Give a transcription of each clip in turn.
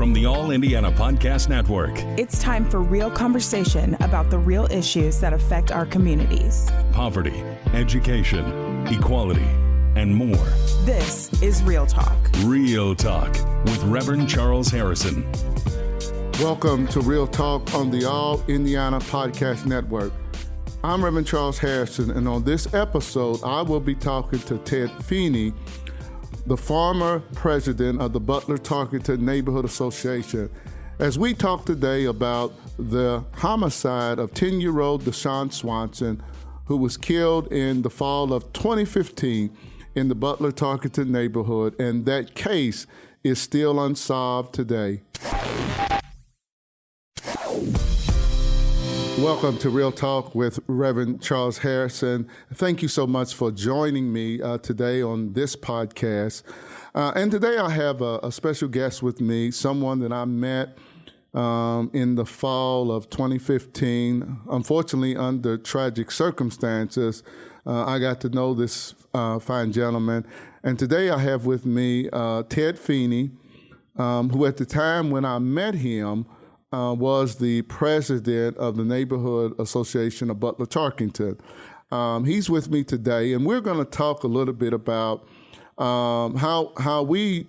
from the All Indiana Podcast Network. It's time for real conversation about the real issues that affect our communities. Poverty, education, equality, and more. This is Real Talk. Real Talk with Reverend Charles Harrison. Welcome to Real Talk on the All Indiana Podcast Network. I'm Reverend Charles Harrison, and on this episode, I will be talking to Ted Feeney, the former president of the Butler Tarkington Neighborhood Association, as we talk today about the homicide of 10-year-old Sean Swanson, who was killed in the fall of 2015 in the Butler Tarkington neighborhood, and that case is still unsolved today. Welcome to Real Talk with Reverend Charles Harrison. Thank you so much for joining me today on this podcast. And today I have a special guest with me, someone that I met in the fall of 2015. Unfortunately, under tragic circumstances, I got to know this fine gentleman. And today I have with me Ted Feeney, who at the time when I met him, was the president of the Neighborhood Association of Butler Tarkington. He's with me today, and we're going to talk a little bit about how we,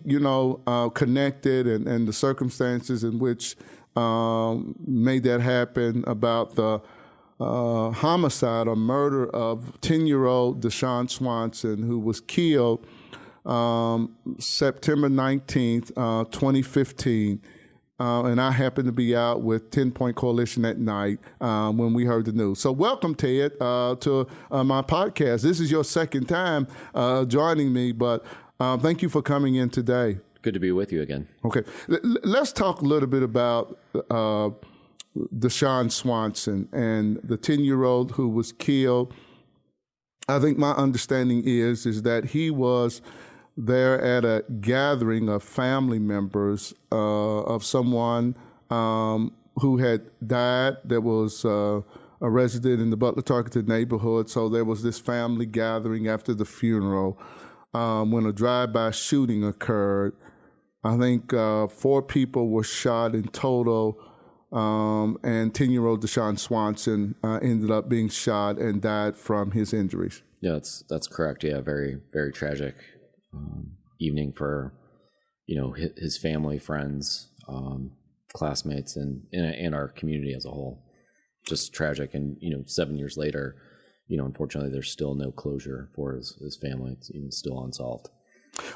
connected and the circumstances in which made that happen, about the homicide or murder of 10-year-old Sean Swanson, who was killed September 19th, 2015. And I happened to be out with 10 Point Coalition that night when we heard the news. So welcome, Ted, to my podcast. This is your second time joining me, but thank you for coming in today. Good to be with you again. Okay. Let's talk a little bit about Sean Swanson and the 10-year-old who was killed. I think my understanding is that he was there at a gathering of family members of someone who had died that was a resident in the Butler Tarkington neighborhood. So there was this family gathering after the funeral when a drive-by shooting occurred. I think 4 people were shot in total, and 10-year-old Sean Swanson ended up being shot and died from his injuries. Yeah, that's correct. Yeah, very, very tragic evening for, his family, friends, classmates, and our community as a whole. Just tragic. And, 7 years later, unfortunately, there's still no closure for his family. It's even still unsolved.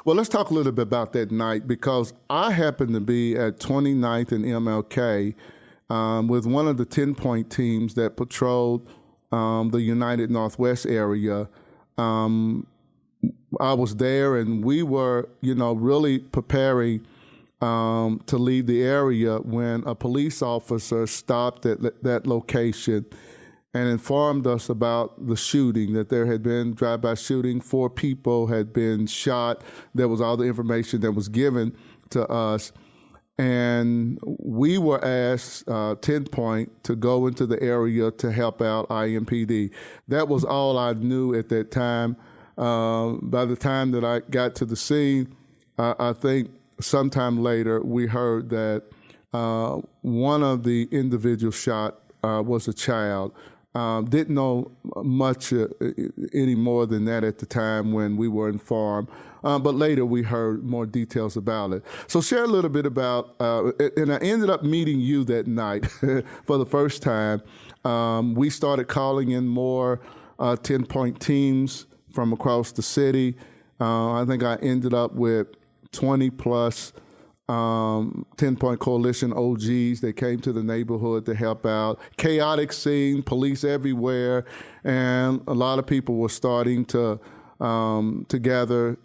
Well, let's talk a little bit about that night, because I happened to be at 29th and MLK with one of the 10 Point teams that patrolled the United Northwest area. I was there, and we were, really preparing to leave the area when a police officer stopped at that location and informed us about the shooting, that there had been drive-by shooting. 4 people had been shot. There was all the information that was given to us. And we were asked, 10 Point, to go into the area to help out IMPD. That was all I knew at that time. By the time that I got to the scene, I think sometime later we heard that one of the individuals shot was a child. Didn't know much any more than that at the time when we were informed, but later we heard more details about it. So share a little bit about, and I ended up meeting you that night for the first time. We started calling in more 10 Point teams from across the city. I think I ended up with 20 plus 10 Point Coalition OGs that came to the neighborhood to help out. Chaotic scene, police everywhere, and a lot of people were starting to gather,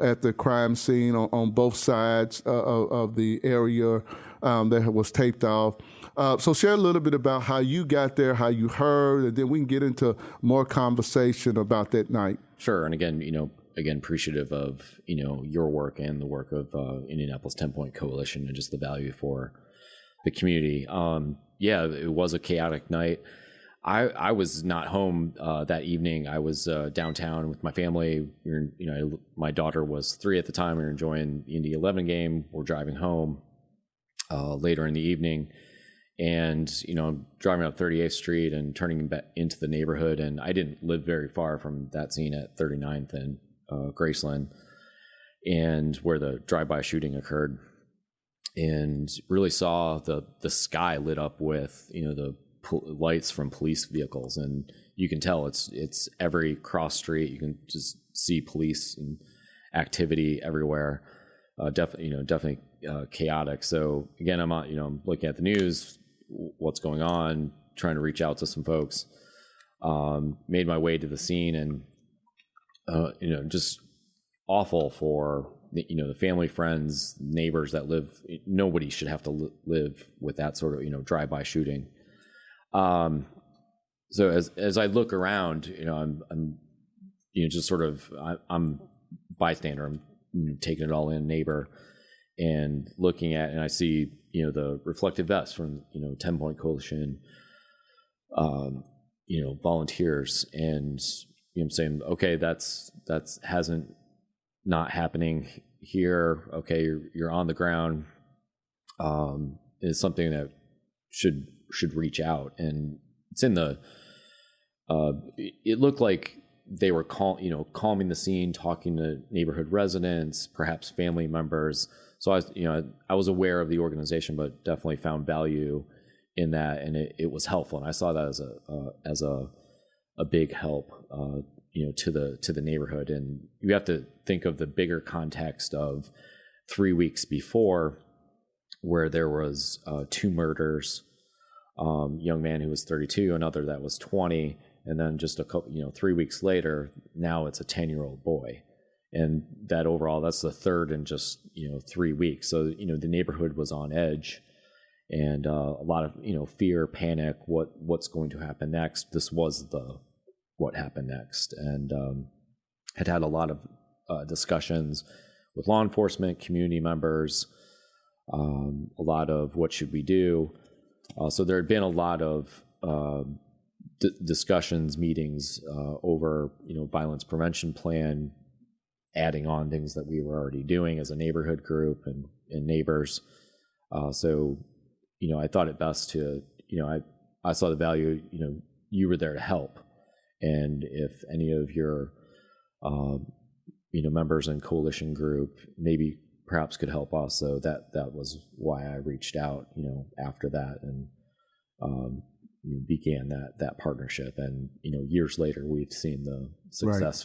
at the crime scene on both sides of the area that was taped off. So share a little bit about how you got there, how you heard, and then we can get into more conversation about that night. Sure. And again, appreciative of, your work and the work of Indianapolis 10 Point Coalition and just the value for the community. It was a chaotic night. I was not home that evening. I was downtown with my family. My daughter was 3 at the time. We were enjoying the Indy 11 game. We're driving home. later in the evening. And, I'm driving up 38th Street and turning back into the neighborhood. And I didn't live very far from that scene at 39th and Graceland, and where the drive-by shooting occurred. And really saw the sky lit up with, the lights from police vehicles. And you can tell it's every cross street. You can just see police and activity everywhere. Definitely chaotic. So again, I'm I'm looking at the news, what's going on, trying to reach out to some folks. Made my way to the scene, and just awful for the family, friends, neighbors that live. Nobody should have to live with that sort of drive-by shooting. So as I look around, I'm just sort of I'm bystander. I'm taking it all in, neighbor, and looking at, and I see the reflective vest from 10 Point Coalition, volunteers, and I'm saying, okay, that's hasn't not happening here. Okay, you're on the ground. Is something that should reach out, and it's in the. It looked like they were calming the scene, talking to neighborhood residents, perhaps family members. So I was aware of the organization, but definitely found value in that, and it was helpful, and I saw that as a big help, to the neighborhood. And you have to think of the bigger context of 3 weeks before, where there was 2 murders, young man who was 32, another that was 20, and then just a couple, 3 weeks later, now it's a 10-year-old boy. And that overall, that's the third in just 3 weeks. So the neighborhood was on edge, and a lot of fear, panic. What's going to happen next? This was what happened next, and had a lot of discussions with law enforcement, community members, a lot of what should we do. So there had been a lot of discussions, meetings over violence prevention plan, adding on things that we were already doing as a neighborhood group and neighbors. So I thought it best to I saw the value. You were there to help, and if any of your members in coalition group maybe perhaps could help us, so that was why I reached out after that, and began that partnership. And years later we've seen the success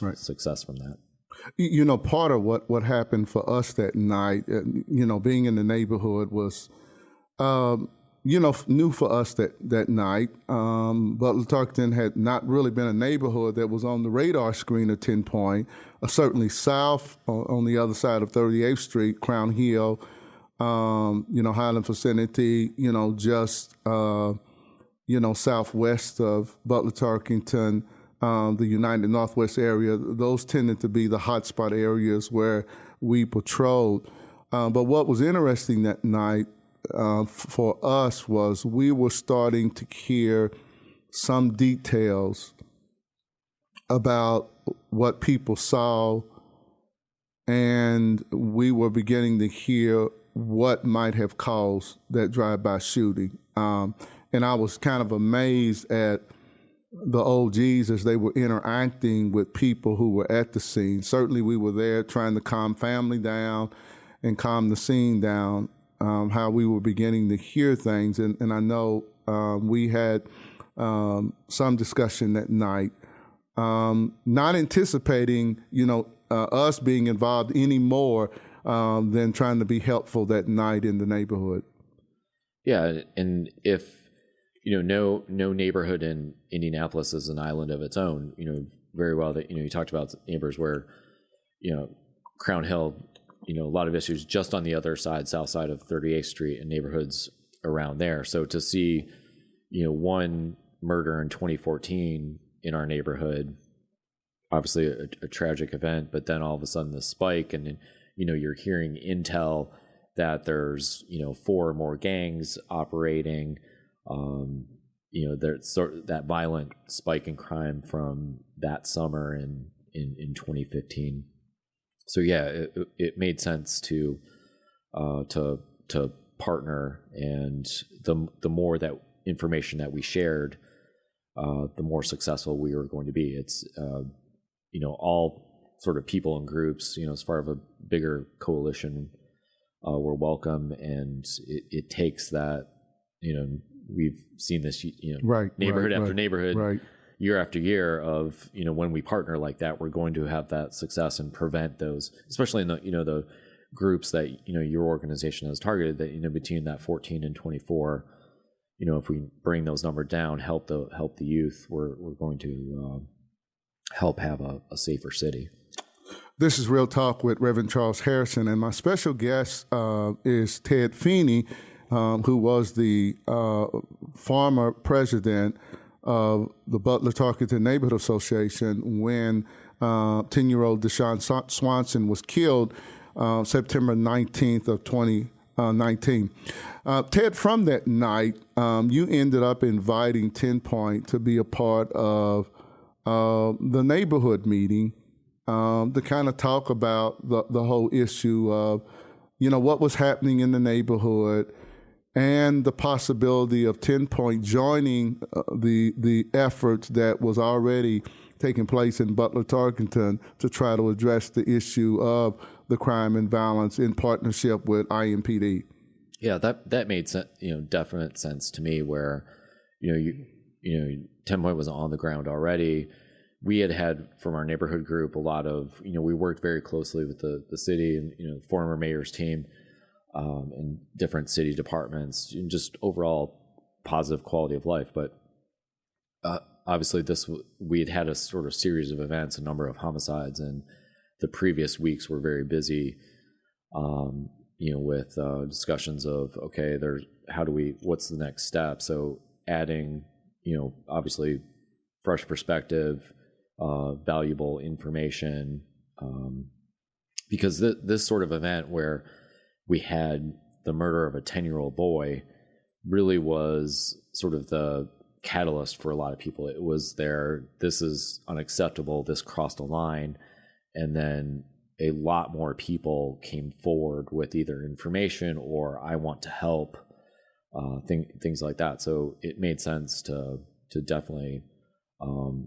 from that. Part of what happened for us that night, being in the neighborhood was, new for us that night. Butler Tarkington had not really been a neighborhood that was on the radar screen of 10 Point, certainly south on the other side of 38th Street, Crown Hill, Highland vicinity, just, southwest of Butler Tarkington, the United Northwest area. Those tended to be the hotspot areas where we patrolled. But what was interesting that night for us was we were starting to hear some details about what people saw, and we were beginning to hear what might have caused that drive-by shooting. And I was kind of amazed at the OGs as they were interacting with people who were at the scene. Certainly we were there trying to calm family down and calm the scene down, how we were beginning to hear things. And I know we had some discussion that night, not anticipating, us being involved any more than trying to be helpful that night in the neighborhood. Yeah, and if no neighborhood in Indianapolis is an island of its own. Very well that you talked about neighbors where Crown Hill, a lot of issues just on the other side, south side of 38th Street, and neighborhoods around there. So to see one murder in 2014 in our neighborhood, obviously a tragic event, but then all of a sudden the spike, and then you're hearing intel that there's 4 more gangs operating. There's sort of that violent spike in crime from that summer in 2015. So yeah, it made sense to partner, and the more that information that we shared, the more successful we were going to be. It's all sort of people and groups, as far as a bigger coalition, were welcome, and it takes that. We've seen this, neighborhood after neighborhood, year after year of, when we partner like that, we're going to have that success and prevent those, especially in the, the groups that, your organization has targeted, that, between that 14 and 24, if we bring those numbers down, help the youth, we're going to help have a safer city. This is Real Talk with Reverend Charles Harrison, and my special guest is Ted Feeney, who was the former president of the Butler Tarkington Neighborhood Association when 10-year-old Sean Swanson was killed September 19th of 2019. Ted, from that night, you ended up inviting 10 Point to be a part of the neighborhood meeting to kind of talk about the whole issue of, what was happening in the neighborhood and the possibility of 10 Point joining the efforts that was already taking place in Butler Tarkington to try to address the issue of the crime and violence in partnership with IMPD. Yeah, that made sense, definite sense to me, where, 10 Point was on the ground already. We had from our neighborhood group a lot of, we worked very closely with the city and, former mayor's team, and different city departments, and just overall positive quality of life. But obviously we had a sort of series of events, a number of homicides, and the previous weeks were very busy, with discussions of, okay, what's the next step? So adding, obviously fresh perspective, valuable information, because this sort of event where we had the murder of a 10-year-old boy really was sort of the catalyst for a lot of people. It was this is unacceptable, this crossed a line, and then a lot more people came forward with either information or I want to help, things like that. So it made sense to definitely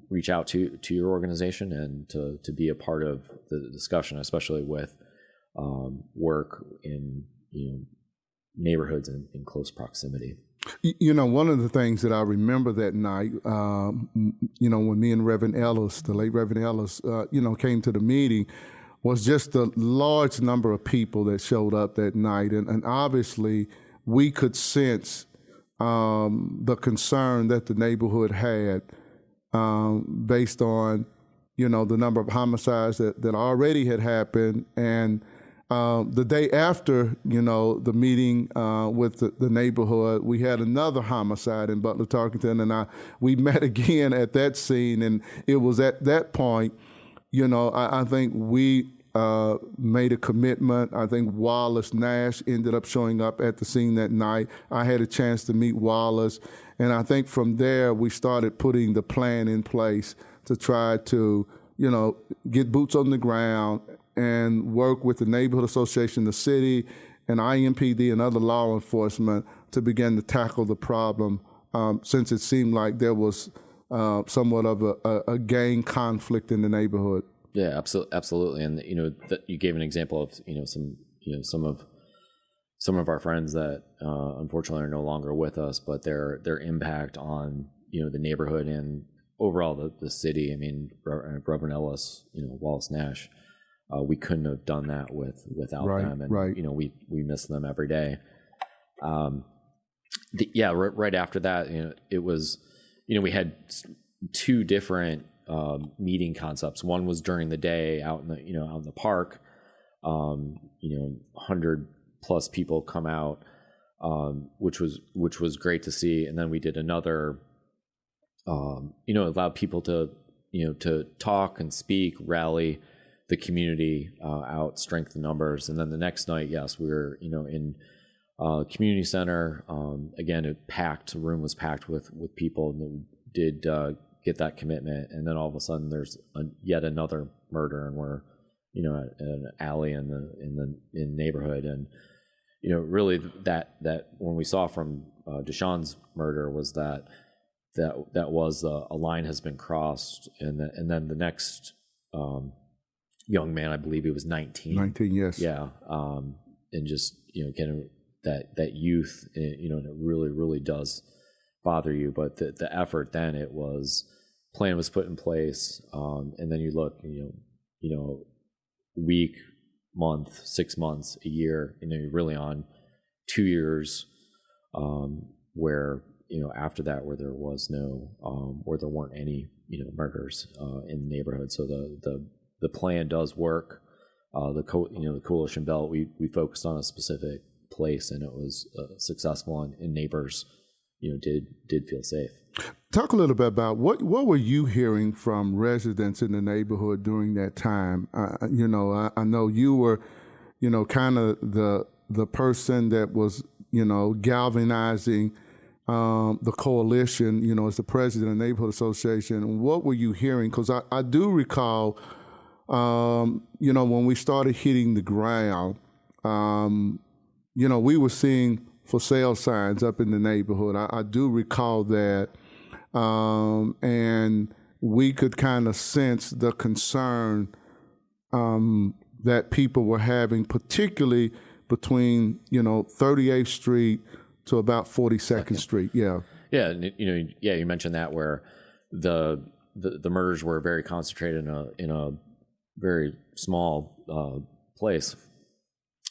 reach out to your organization and to be a part of the discussion, especially with work in neighborhoods in close proximity. One of the things that I remember that night, when me and Reverend Ellis, the late Reverend Ellis, came to the meeting, was just the large number of people that showed up that night, and obviously we could sense the concern that the neighborhood had based on the number of homicides that already had happened. And the day after, the meeting with the neighborhood, we had another homicide in Butler Tarkington, and we met again at that scene. And it was at that point, I think we made a commitment. I think Wallace Nash ended up showing up at the scene that night. I had a chance to meet Wallace. And I think from there, we started putting the plan in place to try to, get boots on the ground and work with the neighborhood association, the city, and IMPD and other law enforcement to begin to tackle the problem, since it seemed like there was somewhat of a gang conflict in the neighborhood. Yeah, absolutely. And you gave an example of some of our friends that unfortunately are no longer with us, but their impact on the neighborhood and overall the city. I mean, Reverend Ellis, Wallace Nash, we couldn't have done that without them, and we miss them every day. Right after that, it was we had two different meeting concepts. One was during the day out in the park. 100 plus people come out, which was great to see. And then we did another, allowed people to talk and speak, rally the community out, strengthen numbers. And then the next night, yes, we were in community center. Again, the room was packed with people, and we did get that commitment. And then all of a sudden, there's yet another murder, and we're at an alley in the neighborhood. And really that when we saw from Deshaun's murder was that was a line has been crossed, and then the next young man, I believe he was 19. 19, yes. Yeah, and just getting that youth, and it really does bother you. But the effort then, it was plan was put in place, and then you look, week, month, 6 months, a year, you're really on 2 years, where after that, where there was no, where there weren't any murders in the neighborhood. So the plan does work. The coalition belt, we focused on a specific place, and it was successful, and neighbors did feel safe. Talk a little bit about what were you hearing from residents in the neighborhood during that time? I know you were, kind of the person that was, galvanizing the coalition, as the president of the neighborhood association. What were you hearing? Because I do recall, when we started hitting the ground, we were seeing for sale signs up in the neighborhood. I do recall that. And we could kind of sense the concern that people were having, particularly between 38th Street to about 42nd Street. Yeah. Yeah, and you mentioned that, where the murders were very concentrated in a very small place,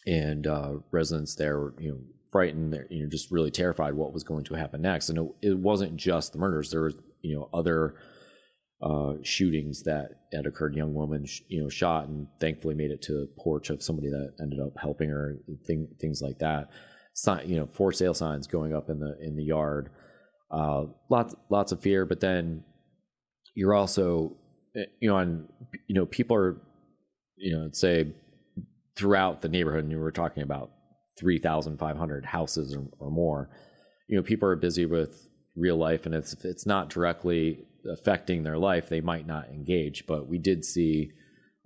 and residents there were frightened. They're just really terrified what was going to happen next. And it wasn't just the murders. There was other shootings that had occurred. Young woman shot and thankfully made it to the porch of somebody that ended up helping her. Things like that. For sale signs going up in the yard. Lots of fear. But then you're also people are say throughout the neighborhood, and you were talking about 3,500 houses or more. People are busy with real life, and if it's not directly affecting their life, they might not engage. But we did see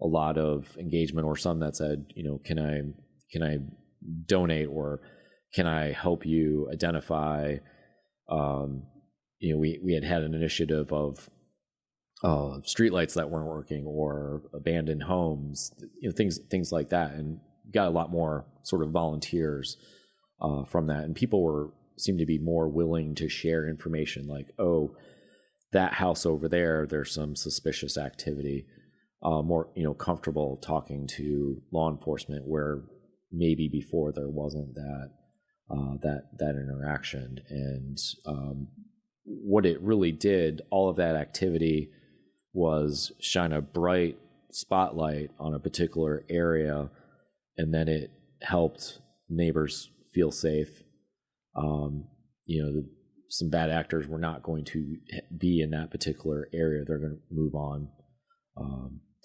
a lot of engagement, or some that said, can I donate, or can I help you identify? We had an initiative of streetlights that weren't working, or abandoned homes, things like that, and got a lot more sort of volunteers from that, and people seemed to be more willing to share information, like, oh, that house over there's some suspicious activity, more comfortable talking to law enforcement, where maybe before there wasn't that interaction. And what it really did, all of that activity, was shine a bright spotlight on a particular area, and then it helped neighbors feel safe. Some bad actors were not going to be in that particular area. They're going to move on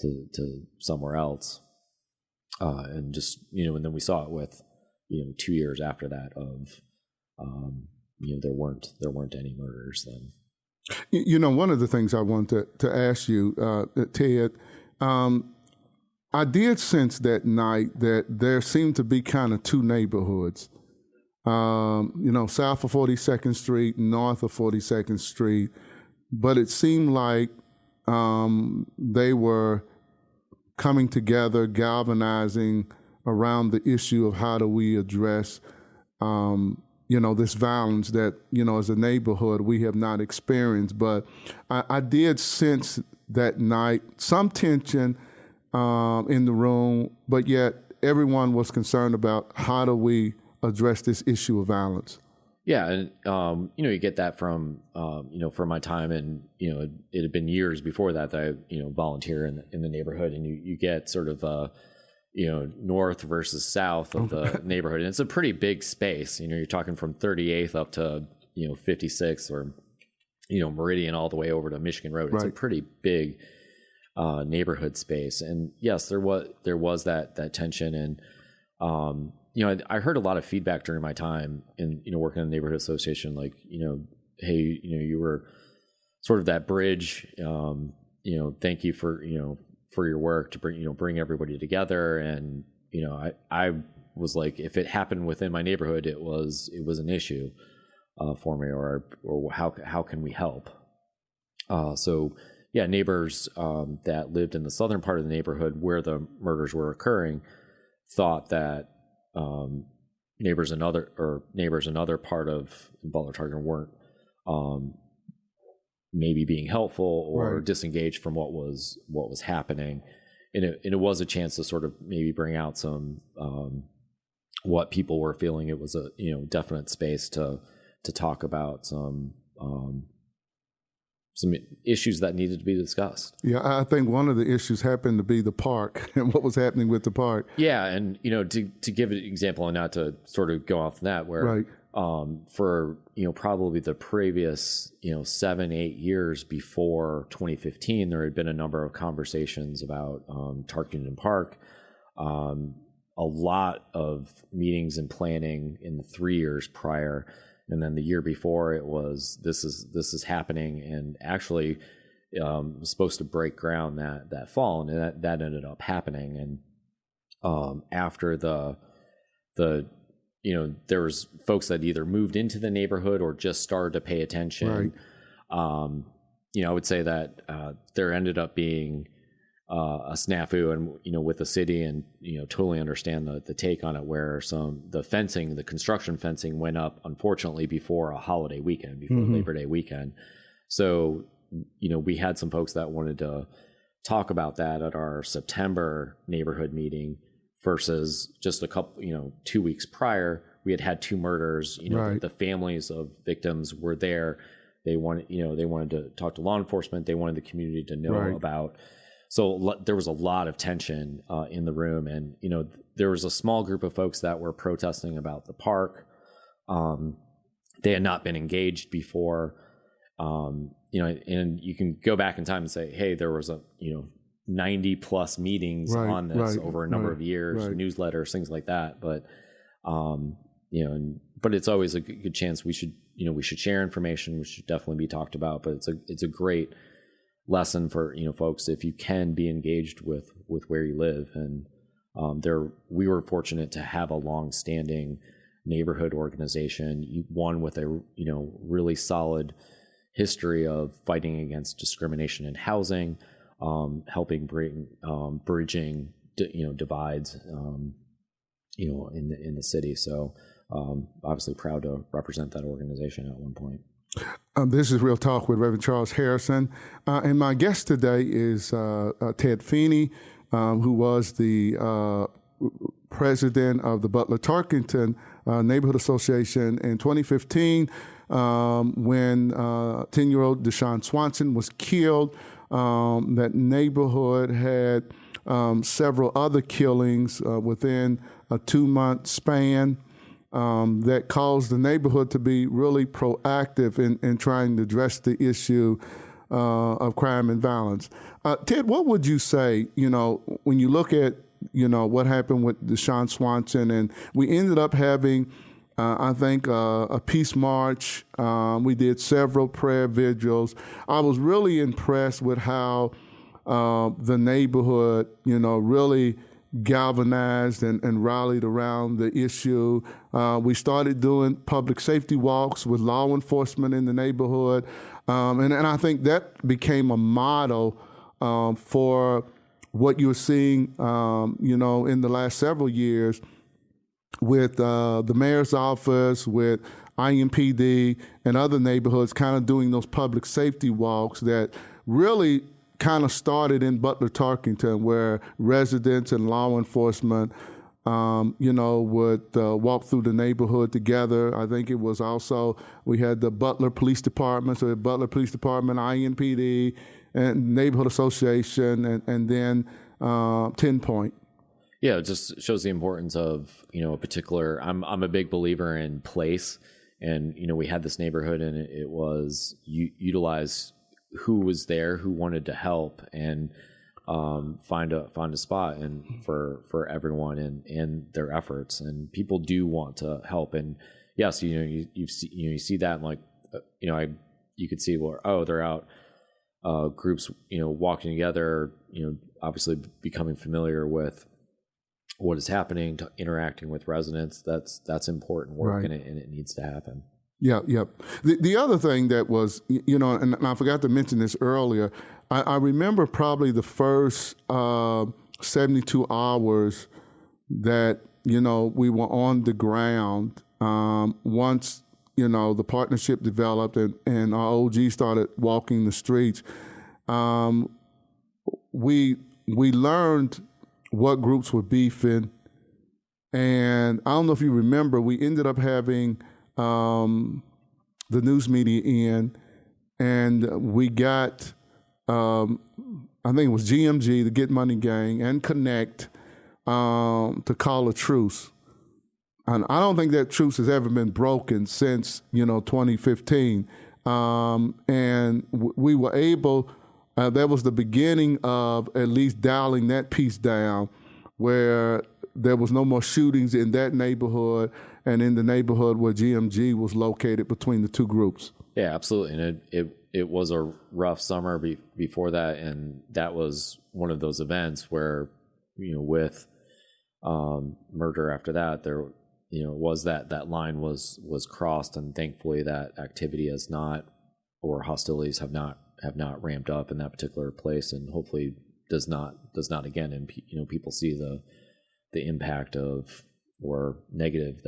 to somewhere else. And just, and then we saw it with, 2 years after that of, there weren't any murders then. One of the things I wanted to ask you, Ted, I did sense that night that there seemed to be kind of two neighborhoods, south of 42nd Street, north of 42nd Street, but it seemed like they were coming together, galvanizing around the issue of how do we address, this violence that, as a neighborhood we have not experienced. But I did sense that night some tension in the room, but yet everyone was concerned about how do we address this issue of violence. Yeah, and you get that from from my time, and it had been years before that I volunteer in the neighborhood, and you get sort of north versus south of the neighborhood, and it's a pretty big space. You're talking from 38th up to 56th, or Meridian, all the way over to Michigan Road. It's a pretty big neighborhood space, and yes, there was that tension, and I heard a lot of feedback during my time in working in the neighborhood association, like hey, you were sort of that bridge. Thank you for your work to bring everybody together, and I was like, if it happened within my neighborhood, it was an issue for me, or how can we help? So yeah, neighbors that lived in the southern part of the neighborhood where the murders were occurring thought that neighbors in another part of Butler Tarkington weren't maybe being helpful or disengaged from what was happening, and it was a chance to sort of maybe bring out some what people were feeling. It was a definite space to talk about some issues that needed to be discussed. Yeah, I think one of the issues happened to be the park and what was happening with the park. Yeah, and to give an example, and not to sort of go off that, where for probably the previous 7-8 years before 2015, there had been a number of conversations about Tarkington Park. A lot of meetings and planning in the 3 years prior. And then the year before, it was this is happening, and actually was supposed to break ground that fall, and that ended up happening. And after the there was folks that either moved into the neighborhood or just started to pay attention. I would say that there ended up being a snafu, and with the city, and totally understand the take on it, where the construction fencing went up, unfortunately, before a holiday weekend, before Labor Day weekend. So we had some folks that wanted to talk about that at our September neighborhood meeting, versus just a couple 2 weeks prior we had 2 murders. The families of victims were there. They wanted to talk to law enforcement. They wanted the community to know about. So there was a lot of tension in the room, and there was a small group of folks that were protesting about the park. They had not been engaged before, and you can go back in time and say, hey, there was 90 plus meetings on this over a number of years, newsletters, things like that. But but it's always a good chance. We should share information. We should definitely be talked about. But it's a great lesson for folks, if you can be engaged with where you live. And we were fortunate to have a long-standing neighborhood organization, one with a really solid history of fighting against discrimination in housing, helping bridging divides in the city. So obviously proud to represent that organization at one point. This is Real Talk with Reverend Charles Harrison. And my guest today is Ted Feeney, who was the president of the Butler Tarkington Neighborhood Association in 2015, when 10-year-old Sean Swanson was killed. That neighborhood had several other killings within a 2-month span. That caused the neighborhood to be really proactive in trying to address the issue of crime and violence. Ted, what would you say, when you look at, what happened with Sean Swanson, and we ended up having, I think, a peace march. We did several prayer vigils. I was really impressed with how the neighborhood, really galvanized and rallied around the issue. We started doing public safety walks with law enforcement in the neighborhood. And I think that became a model for what you're seeing, in the last several years with the mayor's office, with IMPD and other neighborhoods kind of doing those public safety walks that really kind of started in Butler Tarkington, where residents and law enforcement, would walk through the neighborhood together. I think it was also, we had the Butler Police Department, so the Butler Police Department, IMPD, and Neighborhood Association, and then 10 Point. Yeah, it just shows the importance of, a particular, I'm a big believer in place. And, we had this neighborhood, and it was utilized who was there, who wanted to help, and find a spot and for everyone and their efforts. And people do want to help. And yes, you see that, and like, you could see, well, they're out, groups, walking together, obviously becoming familiar with what is happening, to interacting with residents. That's important work, Right. and it needs to happen. Yeah, yeah. The other thing that was, and I forgot to mention this earlier, I remember probably the first 72 hours that, we were on the ground. Once, the partnership developed and our OG started walking the streets, we learned what groups were beefing. And I don't know if you remember, we ended up having the news media in, and we got, I think it was GMG, the Get Money Gang, and Connect to call a truce. And I don't think that truce has ever been broken since, 2015. And we were able, that was the beginning of at least dialing that piece down, where there was no more shootings in that neighborhood and in the neighborhood where GMG was located between the two groups. Yeah, absolutely. And it was a rough summer before that. And that was one of those events where, with murder after that, there, was that line was crossed. And thankfully that activity has not, or hostilities have not ramped up in that particular place, and hopefully does not again. And, people see the impact of, or negative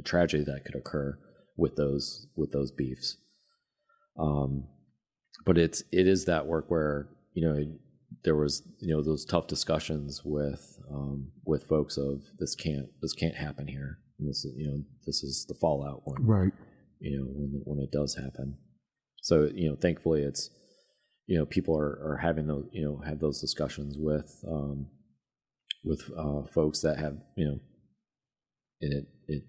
tragedy that could occur with those beefs. But it is that work where, there was, those tough discussions with folks of this can't happen here. And this is the fallout when, right. When it does happen. So, thankfully it's, people are having those, have those discussions with folks that have, and it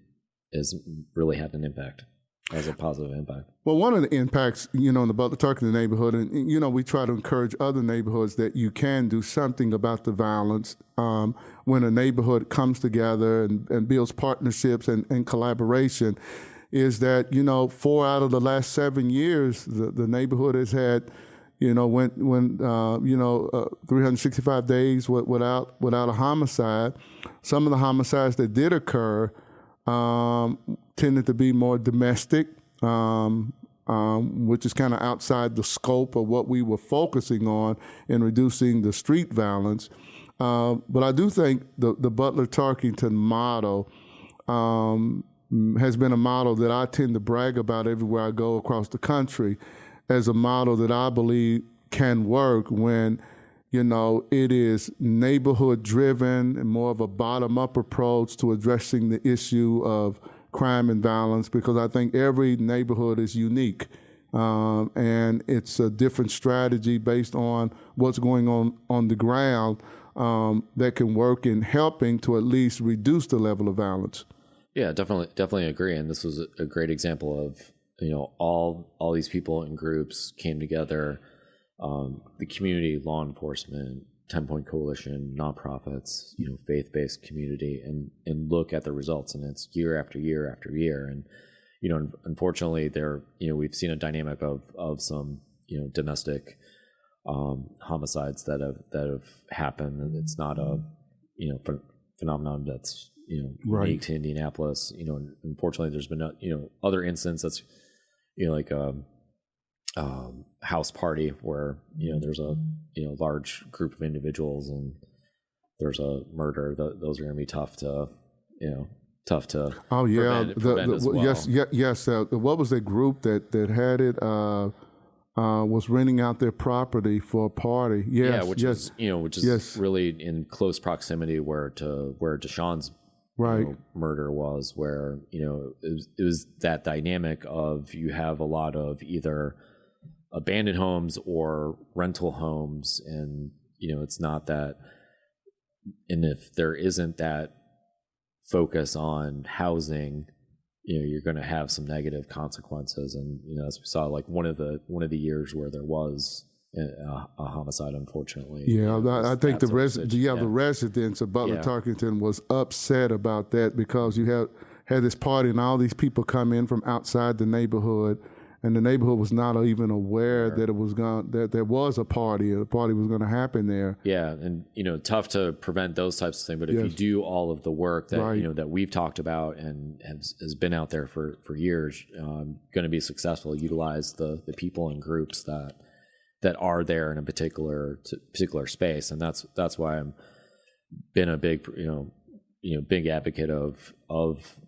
has really had an impact, has a positive impact. Well, one of the impacts, in the Butler Tarkington neighborhood, and, we try to encourage other neighborhoods that you can do something about the violence when a neighborhood comes together and builds partnerships and collaboration, is that, 4 out of the last 7 years, the neighborhood has had, went 365 days without a homicide. Some of the homicides that did occur tended to be more domestic, which is kind of outside the scope of what we were focusing on in reducing the street violence. But I do think the Butler Tarkington model has been a model that I tend to brag about everywhere I go across the country, as a model that I believe can work when, it is neighborhood driven and more of a bottom up approach to addressing the issue of crime and violence, because I think every neighborhood is unique. And it's a different strategy based on what's going on the ground that can work in helping to at least reduce the level of violence. Yeah, definitely agree. And this was a great example of, all these people in groups came together, the community, law enforcement, 10-Point Coalition, nonprofits, faith-based community, and look at the results. And it's year after year after year. And, unfortunately we've seen a dynamic of some, domestic homicides that have happened. And it's not a, phenomenon that's, right. unique to Indianapolis. Unfortunately there's been, other instances that's, like a house party where, there's a, large group of individuals and there's a murder. Those are going to be tough to Oh yeah, prevent as well. yes. What was that group that had it? Was renting out their property for a party. Yes, which is really in close proximity where Deshaun's right. Murder was, where it was that dynamic of, you have a lot of either abandoned homes or rental homes, and it's not that, and if there isn't that focus on housing, you're going to have some negative consequences. And as we saw, like one of the years where there was a homicide, unfortunately. Yeah, I think the residents of Butler Tarkington was upset about that, because you had this party and all these people come in from outside the neighborhood, and the neighborhood was not even aware that it was that there was a party. A party was going to happen there. Yeah, and tough to prevent those types of things. But if you do all of the work that that we've talked about and has been out there for years, going to be successful. Utilize the people and groups that are there in a particular space, and that's why I'm been a big big advocate of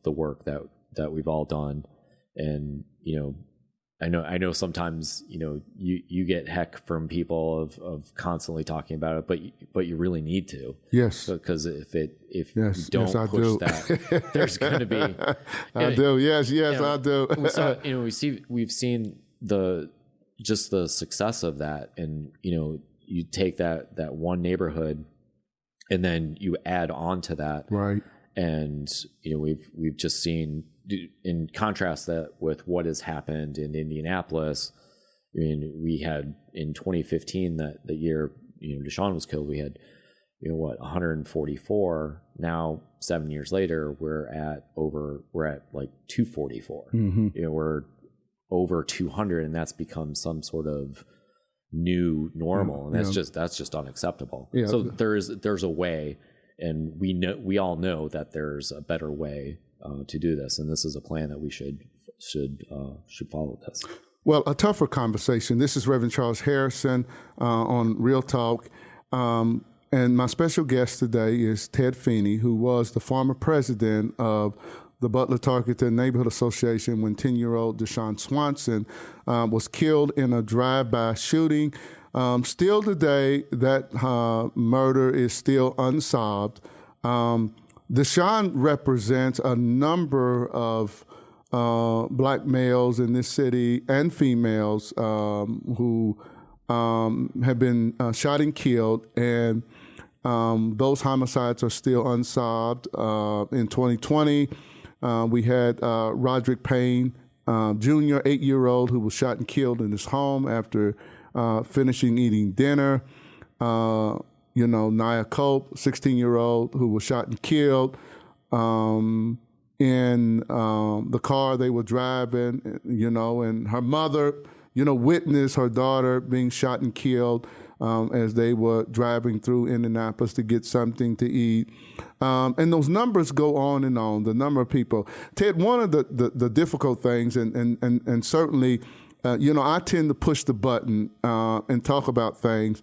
the work that we've all done. And I know sometimes you get heck from people of constantly talking about it, but you really need to. Yes. Because if you don't push that, there's going to be. I do. Yes, I do. So we've seen the success of that, and you take that one neighborhood, and then you add on to that, right? And we've just seen, in contrast that with what has happened in Indianapolis. I mean, we had in 2015, the year Deshaun was killed, we had 144. Now 7 years later, we're at like 244. Mm-hmm. We're over 200, and that's become some sort of new normal, and that's just unacceptable. Yeah. So there's a way, and we all know that there's a better way to do this, and this is a plan that we should follow this. Well, a tougher conversation. This is Reverend Charles Harrison on Real Talk, and my special guest today is Ted Feeney, who was the former president of the Butler Tarkington Neighborhood Association when 10-year-old Sean Swanson was killed in a drive-by shooting. Still today, that murder is still unsolved. Deshaun represents a number of black males in this city and females who have been shot and killed, and those homicides are still unsolved. In 2020, we had Roderick Payne Jr., 8-year-old, who was shot and killed in his home after finishing eating dinner. Nia Cope, 16-year-old, who was shot and killed in the car they were driving, and her mother, witnessed her daughter being shot and killed as they were driving through Indianapolis to get something to eat. And those numbers go on, the number of people. Ted, one of the difficult things, and certainly, I tend to push the button and talk about things.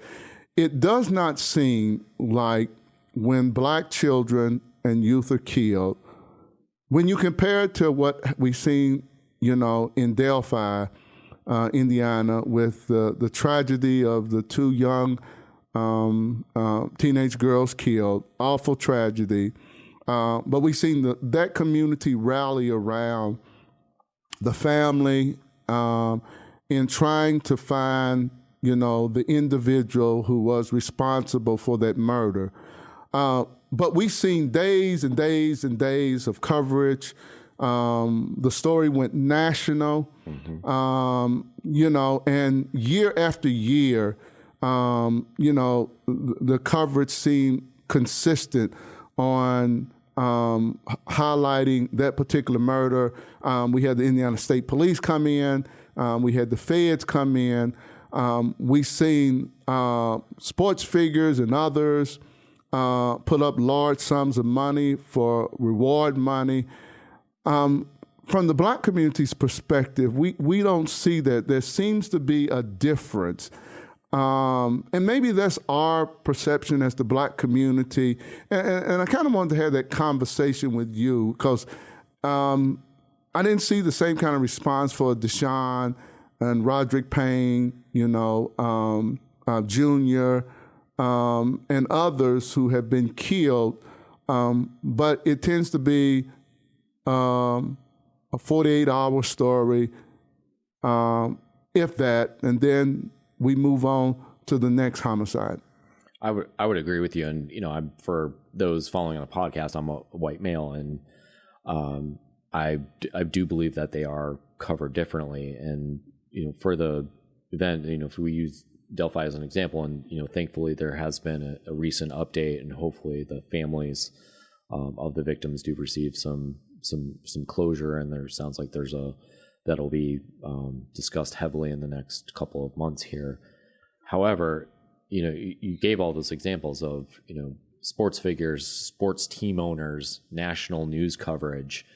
It does not seem like when black children and youth are killed, when you compare it to what we've seen, in Delphi, Indiana, with the tragedy of the 2 young teenage girls killed, awful tragedy. But we've seen that community rally around the family in trying to find, the individual who was responsible for that murder. But we've seen days and days and days of coverage. The story went national, and year after year, the coverage seemed consistent on highlighting that particular murder. We had the Indiana State Police come in. We had the feds come in. We've seen sports figures and others put up large sums of money for reward money. From the black community's perspective, we don't see that. There seems to be a difference. And maybe that's our perception as the black community. And I kind of wanted to have that conversation with you because I didn't see the same kind of response for Deshaun and Roderick Payne, Jr., and others who have been killed. But it tends to be a 48-hour story, if that, and then we move on to the next homicide. I would agree with you, and I'm, for those following on the podcast, I'm a white male, and I do believe that they are covered differently. And for the event, if we use Delphi as an example, and thankfully there has been a recent update, and hopefully the families of the victims do receive some closure, and there sounds like there's a that'll be discussed heavily in the next couple of months here. However, you gave all those examples of, sports figures, sports team owners, national news coverage,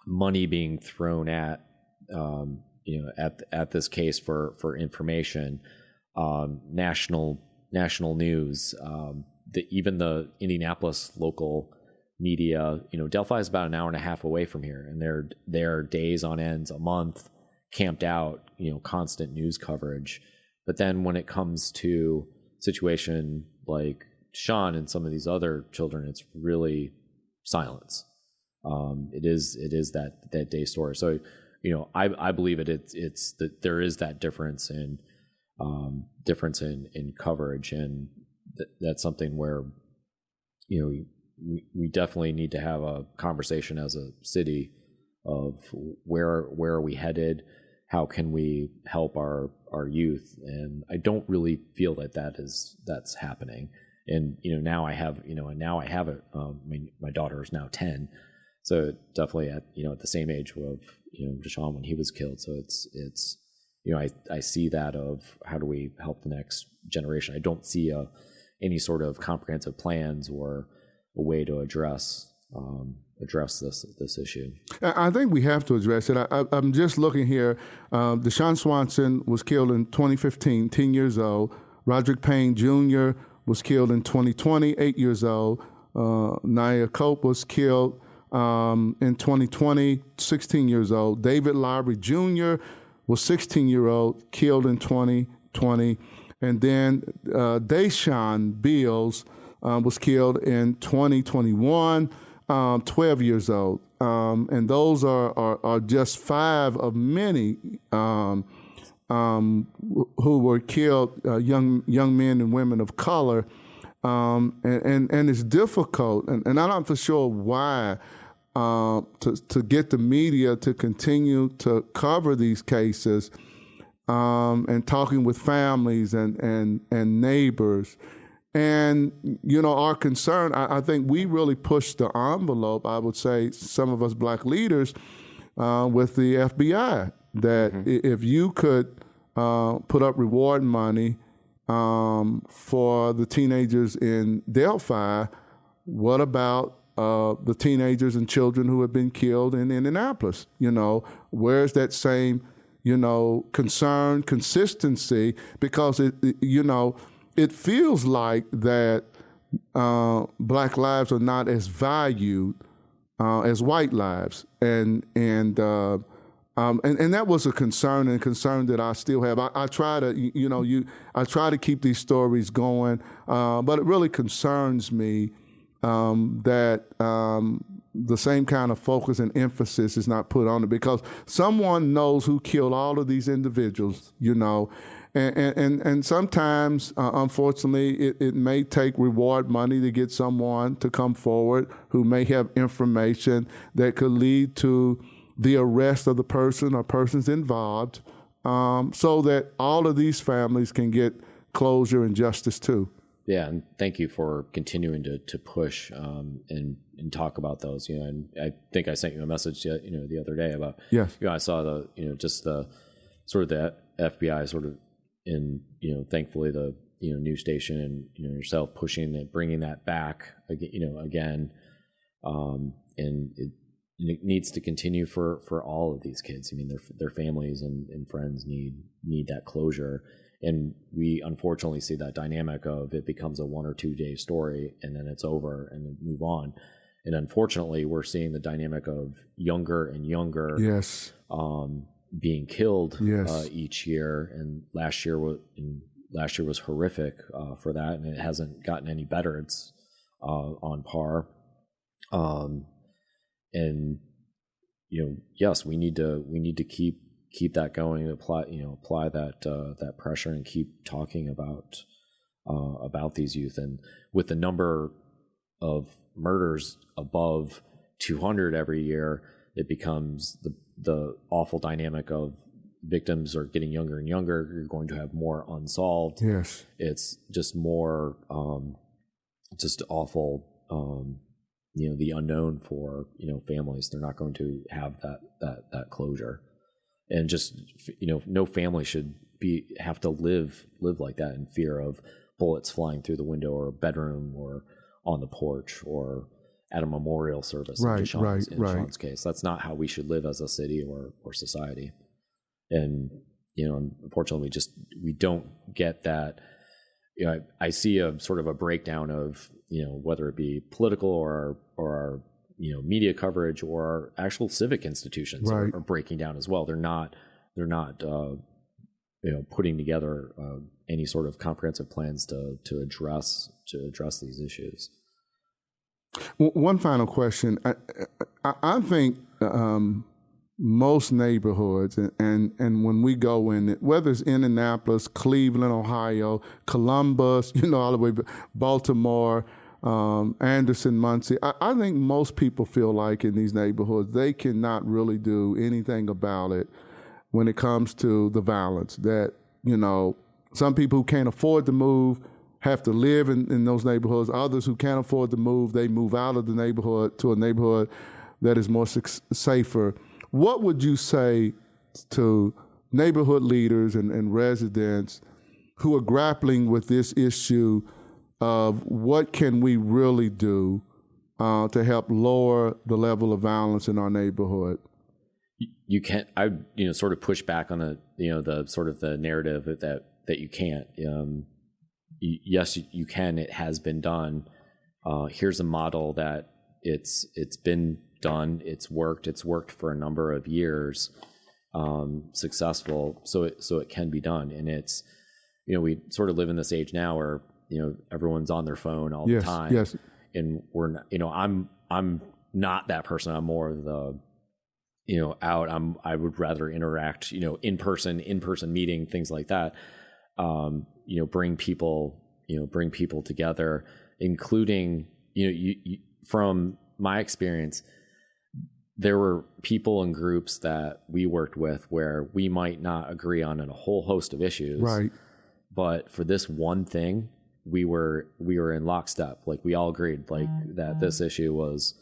money being thrown at, at this case for information, national news, even the Indianapolis local media. Delphi is about an hour and a half away from here, and they're days on ends, a month, camped out, constant news coverage. But then when it comes to situation like Sean and some of these other children, it's really silence. It is that day story. So, I believe it's that there is that difference in coverage, and that's something where, we definitely need to have a conversation as a city of where are we headed, how can we help our youth, and I don't really feel that's happening. And now I have it. My daughter is now 10, so definitely at the same age of Deshaun when he was killed. So it's I see that of how do we help the next generation. I don't see any sort of comprehensive plans or a way to address this issue. I think we have to address it. I'm just looking here. Sean Swanson was killed in 2015, 10 years old. Roderick Payne Jr. was killed in 2020, 8 years old. Nia Cope was killed in 2020, 16 years old. David Lowry Jr. was 16-year-old, killed in 2020. And then Deshaun Beals was killed in 2021, 12 years old. And those are just 5 of many who were killed, young men and women of color. And it's difficult, and I'm not for sure why, to get the media to continue to cover these cases, and talking with families and neighbors. And, our concern, I think we really pushed the envelope, I would say, some of us black leaders, with the FBI, that if you could put up reward money for the teenagers in Delphi, what about the teenagers and children who have been killed in Indianapolis? Where's that same, concern, consistency? Because it feels like that black lives are not as valued as white lives, and that was a concern that I still have. I try to, I try to keep these stories going, but it really concerns me that the same kind of focus and emphasis is not put on it, because someone knows who killed all of these individuals, and sometimes, unfortunately, it may take reward money to get someone to come forward who may have information that could lead to the arrest of the person or persons involved, so that all of these families can get closure and justice too. Yeah, and thank you for continuing to push and talk about those. And I think I sent you a message, the other day about. Yes. I saw the just the sort of the FBI sort of in thankfully the news station and yourself pushing it, bringing that back again, and it needs to continue for all of these kids. I mean, their families and friends need that closure. And we unfortunately see that dynamic of it becomes a 1 or 2 day story and then it's over and then move on. And unfortunately, we're seeing the dynamic of younger and younger yes. Being killed yes. Each year. And last year was horrific for that, and it hasn't gotten any better. It's on par. And yes, we need to keep that going, apply that pressure, and keep talking about these youth. And with the number of murders above 200 every year, it becomes the awful dynamic of victims are getting younger and younger. You're going to have more unsolved. Yes, it's just more just awful the unknown for, families. They're not going to have that closure, and just, no family should have to live like that in fear of bullets flying through the window or bedroom or on the porch or at a memorial service. In Sean's case, that's not how we should live as a city or society. And, unfortunately, we don't get that. I see a sort of a breakdown of, whether it be political or our, media coverage or our actual civic institutions are breaking down as well. They're not putting together any sort of comprehensive plans to address these issues. One final question. I think most neighborhoods, and when we go in, whether it's Indianapolis, Cleveland, Ohio, Columbus, all the way Baltimore, Anderson, Muncie, I think most people feel like in these neighborhoods they cannot really do anything about it when it comes to the violence. That, some people who can't afford to move have to live in those neighborhoods. Others who can't afford to move, they move out of the neighborhood to a neighborhood that is more safer. What would you say to neighborhood leaders and residents who are grappling with this issue of what can we really do to help lower the level of violence in our neighborhood? You can't. I sort of push back on the sort of the narrative that you can't. Yes, you can. It has been done. Here's a model that it's been done. It's worked for a number of years, successful. So it can be done. And it's, we sort of live in this age now where, everyone's on their phone all the time. Yes. And we're not, I'm not that person. I'm more of the, out. I would rather interact, in person meeting, things like that. Bring people together, including, from my experience, there were people and groups that we worked with where we might not agree on a whole host of issues. Right. But for this one thing, we were in lockstep. Like, we all agreed that this issue was,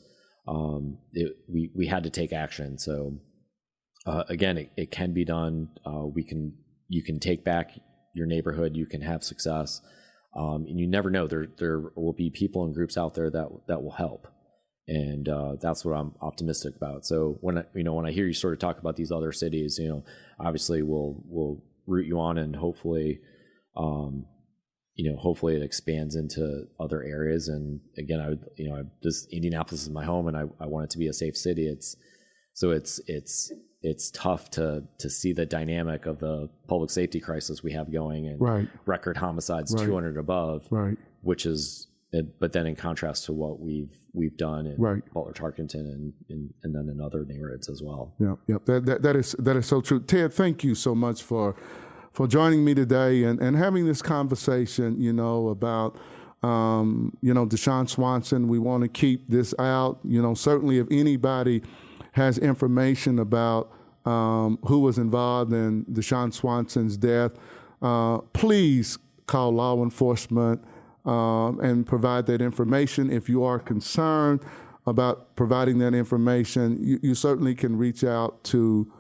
we had to take action. So, again, it can be done. You can take back your neighborhood, you can have success. And you never know, there will be people and groups out there that will help. And that's what I'm optimistic about. So when I hear you sort of talk about these other cities, obviously we'll root you on, and hopefully it expands into other areas. And again, Indianapolis is my home, and I want it to be a safe city. It's tough to see the dynamic of the public safety crisis we have going, and record homicides 200 above, which is, but then in contrast to what we've done in Butler Tarkington and then in other neighborhoods as well. Yeah. That is so true. Ted, thank you so much for joining me today and having this conversation, about Deshaun Swanson. We want to keep this out. Certainly if anybody has information about who was involved in Deshaun Swanson's death, please call law enforcement and provide that information. If you are concerned about providing that information, you certainly can reach out to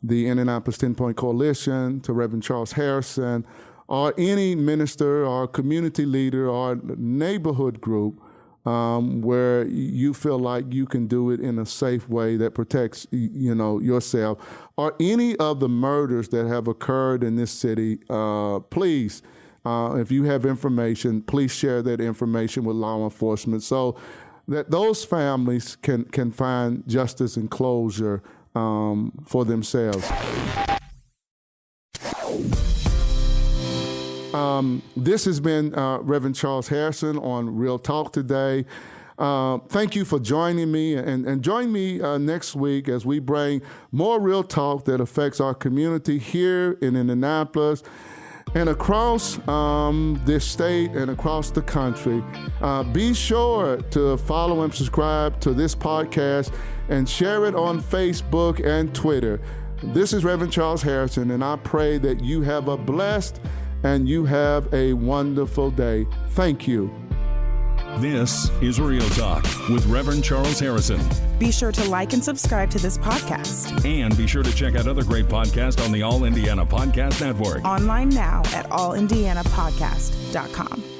the Indianapolis 10-Point Coalition, to Reverend Charles Harrison, or any minister or community leader or neighborhood group where you feel like you can do it in a safe way that protects, yourself, or any of the murders that have occurred in this city. Please, if you have information, please share that information with law enforcement so that those families can find justice and closure for themselves. This has been Reverend Charles Harrison on Real Talk today. Thank you for joining me, and join me next week as we bring more Real Talk that affects our community here in Indianapolis and across this state and across the country. Be sure to follow and subscribe to this podcast and share it on Facebook and Twitter. This is Reverend Charles Harrison, and I pray that you have a blessed and you have a wonderful day. Thank you. This is Real Talk with Reverend Charles Harrison. Be sure to like and subscribe to this podcast. And be sure to check out other great podcasts on the All Indiana Podcast Network. Online now at allindianapodcast.com.